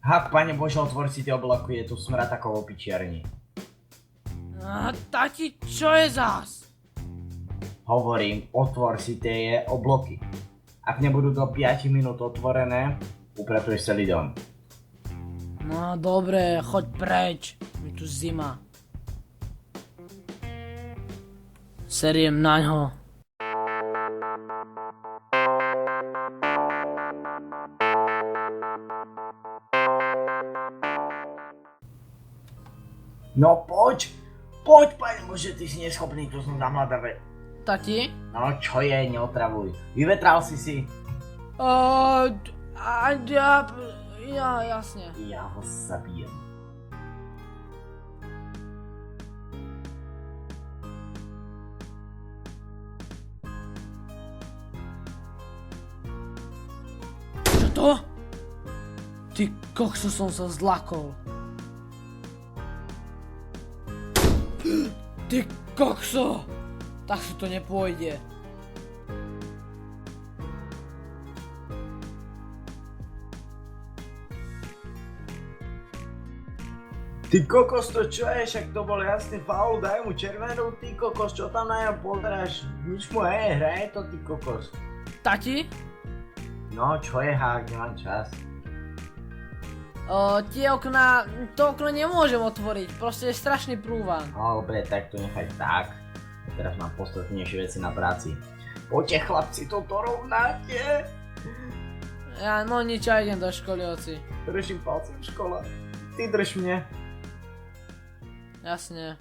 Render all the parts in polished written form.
Pane Bože, otvor si tie oblaky, je tu smrad ako v opičiarni. Tati, čo je zás? Hovorím, otvor si tie obloky. Ak nebudú do 5 minút otvorené, upratuješ celý dom. No dobre, choď preč, je tu zima. Seriem naňho. No poď, Pane Bože, ty si neschopný, tu som zamladavé. Tati? No čo je, neotravuj. Vyvetral si. Jasne. Ja ho zabijem. Čo to? Ty kokso, som sa zlakol. Ty kokso! Tak si to nepôjde. Ty kokos, to čo je? Však to bol jasný faul, daj mu červenú, ty kokos, čo tam na ňom pozeráš? Nič mu hraje to, ty kokos. Tati? No, čo je hák, nemám čas. To okno nemôžem otvoriť, proste je strašný prúvan. No, dobre, tak to nechaj tak. Teraz mám podstatnejšie veci na práci. Poďte chlapci, to dorovnáte. No nič, ja idem do školy, oci. Držím palcem škola. Ty drž mne. Jasne.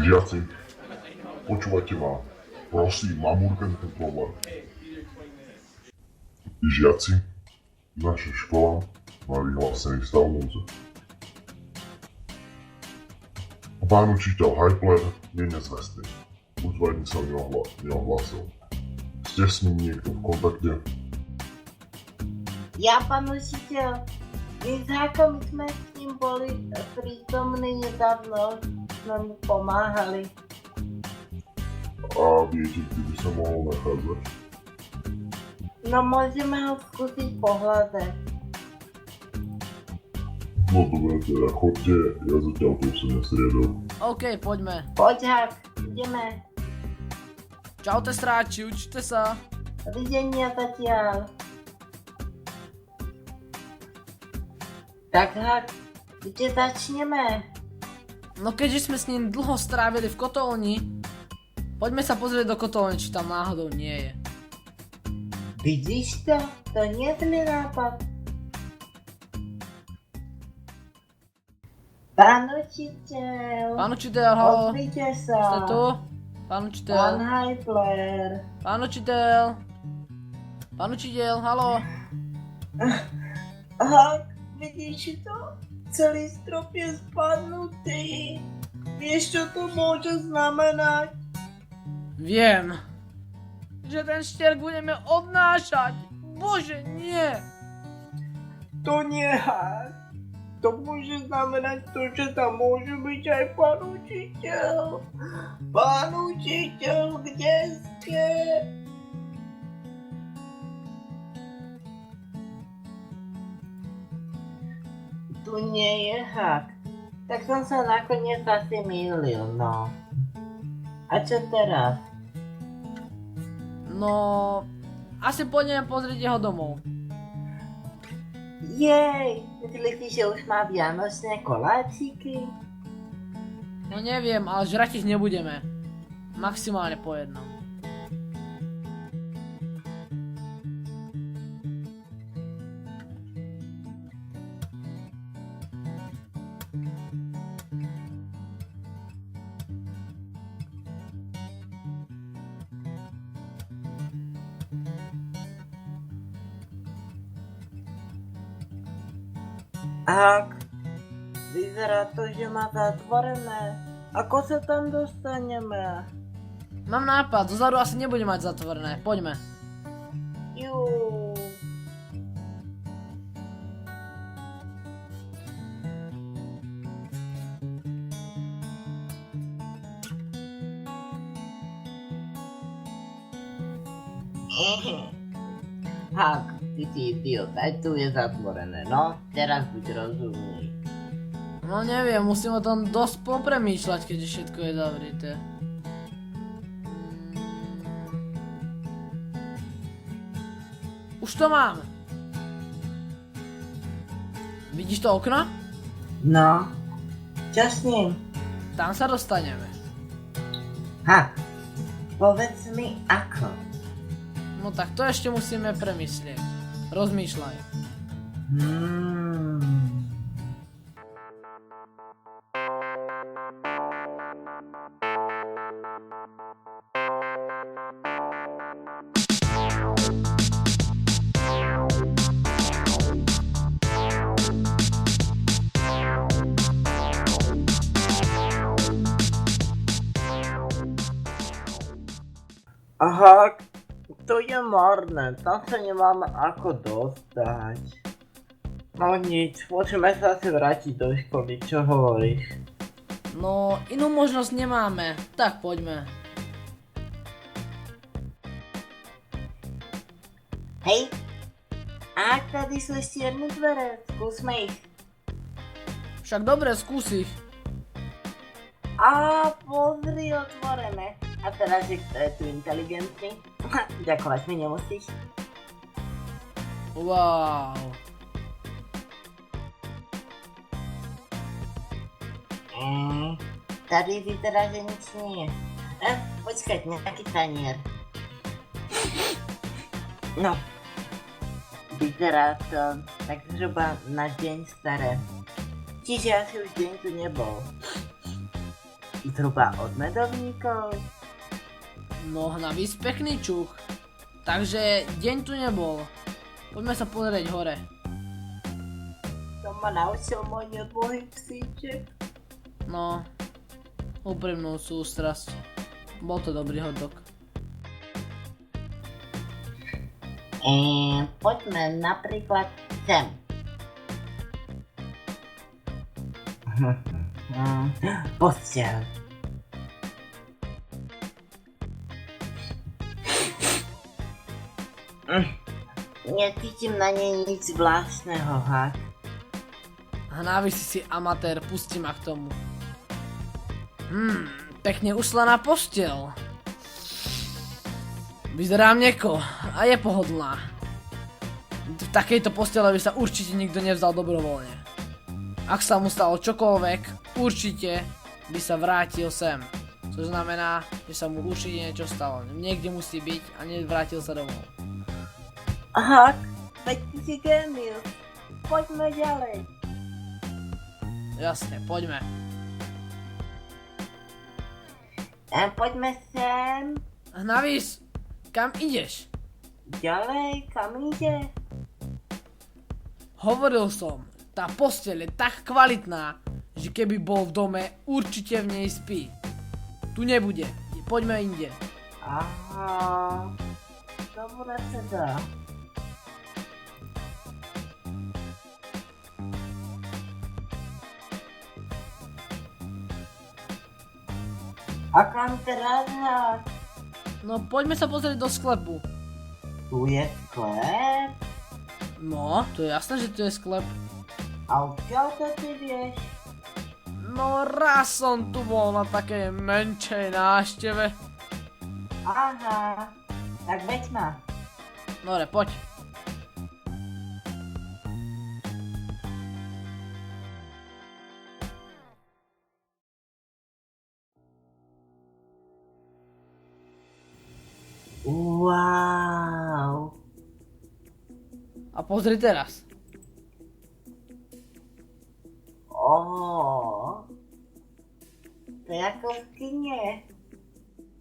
Žiaci, počúvajte ma. Prosím, mám urgentný problém. Žiaci, naša škola má vyhlásený stav núdze. Pán učiteľ Hypler je nezvestný. Už 2 dní sa neohlásil. Ste s ním niekto v kontakte? Ja, pán učiteľ, my s Hákom sme s ním boli prítomní nedávno, sme mu pomáhali. A viete, kde by sa mohol nachádzať? No môžeme ho skúsiť pohľadať. No dobre, teda chodte, ja zatiaľ tu som nestriedol. OK, poďme. Poď, Hák, ideme. Čaute stráči, učite sa. Videnia zatiaľ. Tak, Hák, kde začneme? No keďže sme s ním dlho strávili v kotolni, poďme sa pozrieť do kotolne, či tam náhodou nie je. Vidíš to? To nie je zlý nápad. Pán učiteľ. Pán učiteľ, halo. Ozvite sa. Ste tu? Pán učiteľ. Pán Hypler. Pán učiteľ. Pán učiteľ, halo. Hák, vidíš to? Celý strop je spadnutý. Vieš, čo to môže znamenať? Viem. Že ten štierk budeme odnášať. Bože, nie. To nie, Hák. To môže znamenať to, že tam môže byť aj pán učiteľ. Pán učiteľ, kde ste? Tu nie je, Hák. Tak som sa nakoniec asi mýlil, no. A čo teraz? No, asi pôjdeme pozrieť jeho domov. Jej, myslíš, že už má vianočné koláčiky? No neviem, ale žrať ich nebudeme. Maximálne po jednom. Ak, vyzerá to, že má zatvorené. Ako sa tam dostaneme? Mám nápad, dozadu asi nebude mať zatvorené, poďme. Jú. Hak, ty si idiot, aj tu je zatvorené, no, teraz buď rozumný. No neviem, musím o tom dosť popremýšľať, keďže všetko je zavrité. Už to mám. Vidíš to okno? No, čo s ním? Tam sa dostaneme. Ha, povedz mi ako. No tak to ešte musíme premyslieť. Rozmýšľaj. Aha, to je marné, tam sa nemáme ako dostať. No nič, môžeme sa asi vrátiť do školy, čo hovoríš? No, inú možnosť nemáme. Tak poďme. Hej, a tady sú ešte jedné dvere, skúsme ich. Však dobre, skúsi. A pozri, otvorené. A teraz, že kto je tu inteligentný? Ďakovať mi nemusíš. Wow. Tady vyzerá, že nič nie je. Počkať, nejaký tanier. No. Vyzerá to tak zhruba na deň staré. Čiže asi už deň tu nebol. Zhruba od medovníkov. No navíc pekný čuch. Takže deň tu nebol. Poďme sa pozrieť hore. To ma naučil môj nebohý psíček. No, úprimnú sústrasť. Bol to dobrý hotdog. Poďme napríklad sem. Posteľ. Necítim na nej nič zvláštneho, Hak. Hnávi si amatér, pusti ma k tomu. Pekne uslaná posteľ. Vyzerá meko a je pohodlná. V takejto postele by sa určite nikto nevzal dobrovoľne. Ak sa mu stalo čokoľvek, určite by sa vrátil sem. Čo znamená, že sa mu určite niečo stalo. Niekde musí byť a nevrátil sa domov. Hak, veď ty si génius. Poďme ďalej. Jasne, poďme. Poďme sem. Hnavis, kam ideš? Ďalej, kam ide? Hovoril som, tá posteľ je tak kvalitná, že keby bol v dome, určite v nej spí. Tu nebude, poďme inde. Aha, dobre teda. A kam teraz, Hak? No poďme sa pozrieť do sklepu. Tu je sklep? No, to je jasné, že tu je sklep. A odkiaľ to ty vieš? No raz som tu bol na takej menšej návšteve. Aha, tak veď ma. Dobre, poď. Wow. A pozri teraz. To je ako v kine.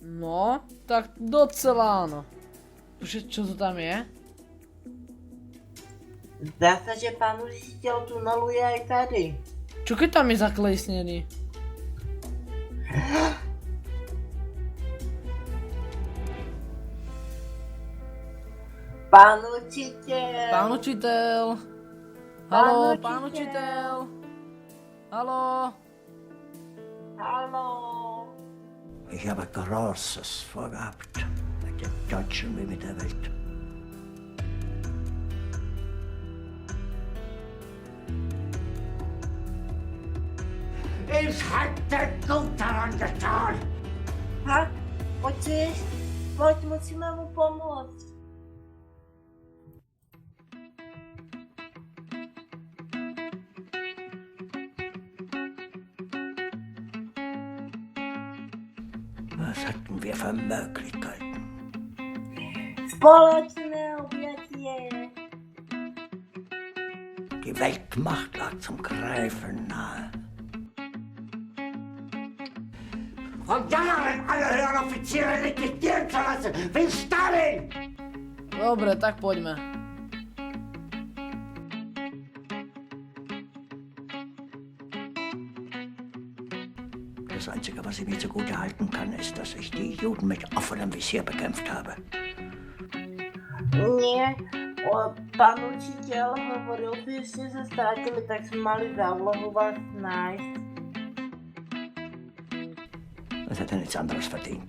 No, tak docela áno. Čo to tam je? Zdá sa, že pán učiteľ tuneluje aj tady. Čo keď tam je zaklesnený? Pán učiteľ. Pán učiteľ. Haló, pán učiteľ. Haló. Hallo. Ich habe Großes vorgehabt mit dem Deutschen wie mit der Welt. Ich hätte gut daran getan. Ha? Počuješ? Poď, musíme mu pomôcť. Was hatten wir für Möglichkeiten? Spoločné objatie. Die Weltmacht lag zum Greifen nahe. Und dann alle höheren Offiziere liquidieren zu lassen, wie Stalin! Dobre, tak poďme. Das Einzige, was ich mir zugute halten kann, ist, dass ich die Juden mit offenem Visier bekämpft habe. Nie, pán učiteľ hovoril, že ste sa stratili, tak sme mali za úlohu vás nájsť. Das hätte nichts anderes verdient.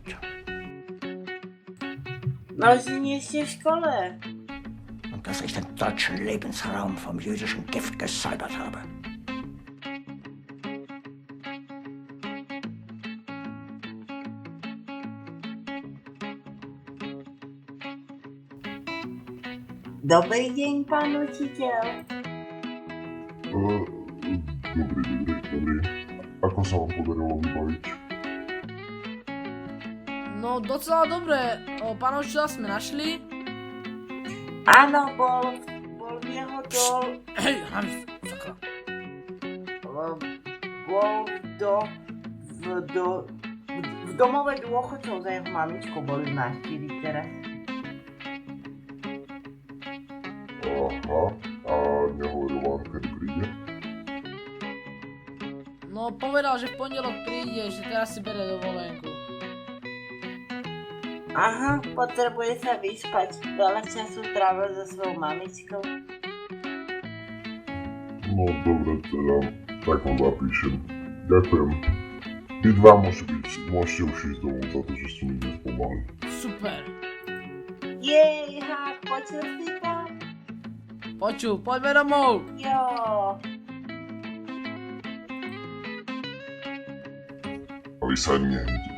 No, že nie ste v škole. Und dass ich den deutschen Lebensraum vom jüdischen Gift gesäubert habe. Dobrý deň, pán učiteľ. Dobrý. Ako sa vám podarilo vybaviť? No docela dobre. Pána učiteľa sme našli. Áno, bol v jeho Hej, Hamis, sakra. bol v domove dôchodcov za jeho mamičkou boli v návštevy teraz. Aha, a nehovoril vám, kedy príde? No povedal, že v pondelok príde, že teraz si bere dovolenku. Aha, potrebuje sa vyspať. Veľa času trávil so svojou mamičkou. No dobre teda, tak vám zapíšem. Ďakujem. Vy dva môžete už ísť domov za to, že ste mi dnes pomohli. Super. Jej, počul si to? Počul, poďme domov. Jo. A vy sa nehnete.